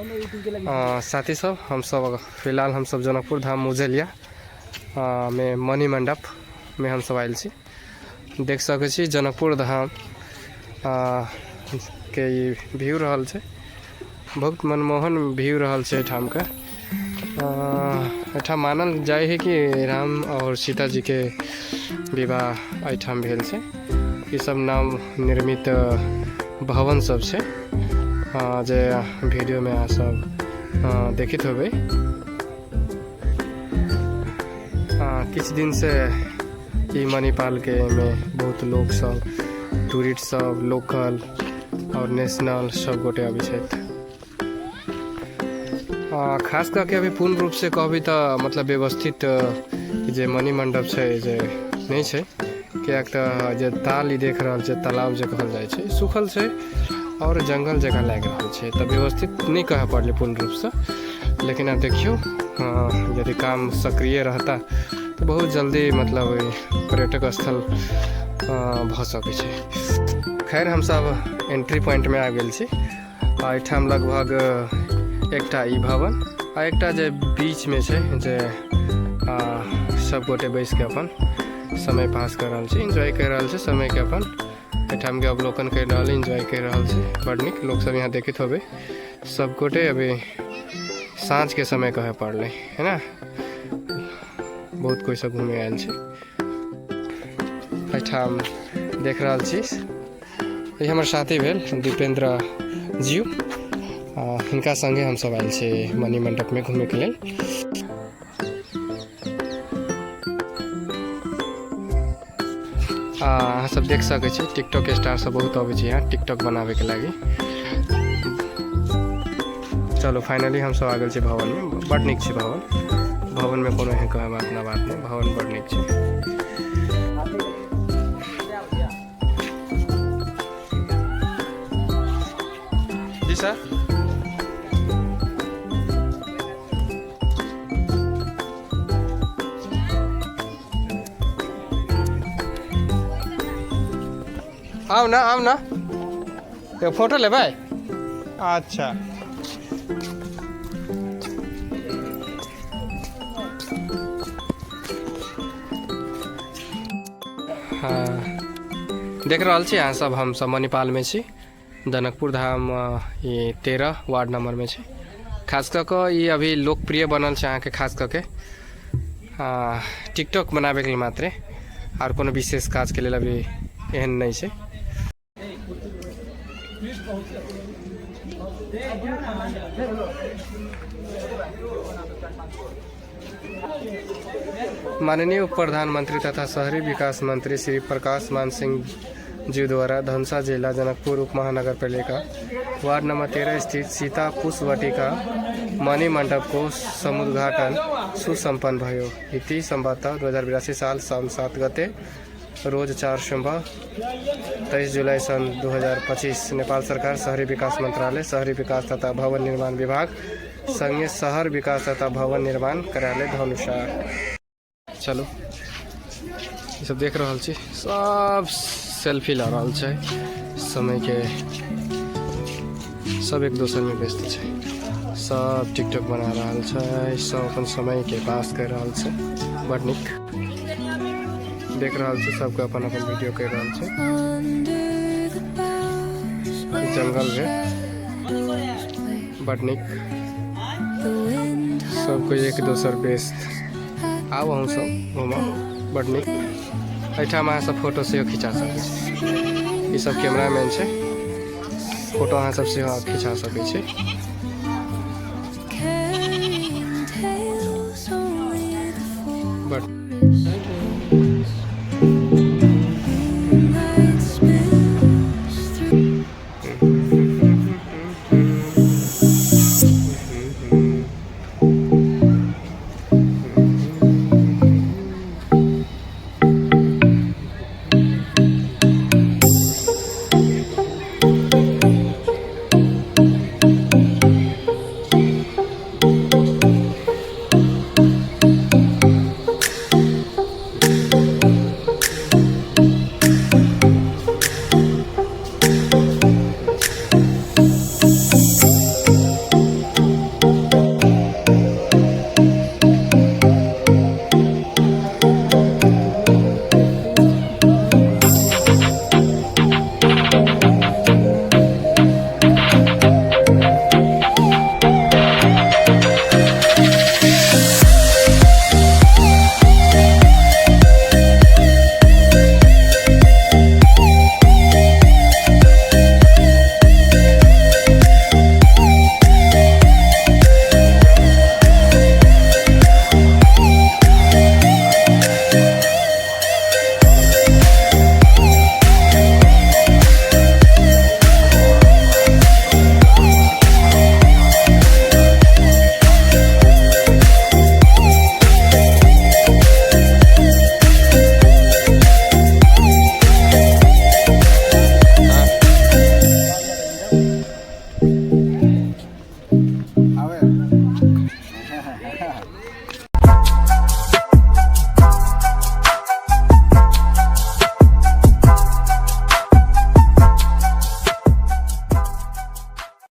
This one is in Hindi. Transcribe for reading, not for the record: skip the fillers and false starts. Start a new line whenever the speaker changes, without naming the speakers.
साथी सब हम सब फिलहाल हम सब जनकपुर धाम मुजलिया में मणि मंडप में हम सब आयल छी। देख सकै छी जनकपुर धाम के व्यू रहल छै, बहुत मनमोहन व्यू रहल छै। ठाम के एठाम मानल जाए है कि राम और सीता जी के विवाह एठाम भेल छै। ई सब नाम निर्मित भवन सब छै जे वीडियो में अहाँ सब देखित होबे। किछ दिन से ई मणिपाल के में बहुत लोग सब, टूरिस्ट सब, लोकल और नेशनल सब गोटे अभी छथि। खास करके अभी पूर्ण रूप से कहबी तो मतलब व्यवस्थित जे मणि मंडप छै जे नहीं छै, कियाक तो जे ताल देख रहल छै तालाब जे कहल जाय छै सुखल छै और जंगल जगह लाग रहल छै, तो व्यवस्थित नहीं कह पड़ले पूर्ण रूप से। लेकिन अब देखियो यदि काम सक्रिय रहता तो बहुत जल्दी मतलब पर्यटक स्थल भ सकै छै। खैर हम सब एंट्री पॉइंट में आ गेल छी। एठाम लगभग एकटा ई भवन आ एकटा जे बीच में छै जे सब गोटे बैस के अपन समय पास कर रहल छी, एंजॉय कर रहल छी समय के अपन एठाम के अवलोकन कर रहल, एंजॉय कर रहल छी। बड़ नीक लोग सब यहाँ देखित होबे। सब गोटे अभी साँझ के समय कहे पड़ले है ना, बहुत कोई सब घूमे आयल छै। एठाम देख रहल छी ये हमर साथी भेल दीपेंद्र जी, हिनका संगे हम सब आयल छी मणि मंडप में घूमे के लेल। अहाँ सब देख सकै छी टिकटॉक स्टार सब बहुत आबै छै यहाँ टिकटॉक बनावे के लागी। चलो फाइनली हम सब आ गेल छी भवन में। बड़ नीक छै भवन, भवन में कोनो एहन कहे बात ना बात नहीं, भवन बड़ नीक छै। जी सर आओ ना एक फोटो ले भाई। अच्छा हाँ देख रहा छी यहाँ सब हम सब मणिपाल में छी, जनकपुर धाम ये 13 वार्ड नंबर में छी। खास करके ये अभी लोकप्रिय बनल छै अहाँ के, खास करके टिकटॉक बनावे के लिए मात्रे, और कोनो विशेष काज के लिए अभी एहन नहीं छै। माननीय उप प्रधानमंत्री तथा शहरी विकास मंत्री श्री प्रकाश मान सिंह जी द्वारा धनुषा जिला जनकपुर उप महानगर पालिका वार्ड नंबर 13 स्थित सीता पुष्प वाटिका मणि मंडप को समुद्घाटन सुसंपन्न भयो। इति संवत 2082 साल शाम 7 गते रोज 4 संभव 23 जुलाई सन 2025 नेपाल सरकार शहरी विकास मंत्रालय, शहरी विकास तथा भवन निर्माण विभाग संगे शहर विकास तथा भवन निर्माण कार्यालय धनुषा। चलो ये सब देख रहा छी, सब सेल्फी ला रहा छै, समय के सब एक दूसरे में व्यस्त छै, सब टिकटॉक बना रहा छै, सब अपन समय के पास कर रहा छै। बड़ नीक देख रहा छी, सबके अपन अपन वीडियो कर रहा छै। जंगल है बड़ नीक, सबको एक दोसर व्यस्त। आओ हम सब घूम बड़ नीक। एठाम अहाँ सब फोटो से खिंचा सकै छी, ई सब कैमरामैन छै, फोटो अहाँ सब से खिंचा सकै छी।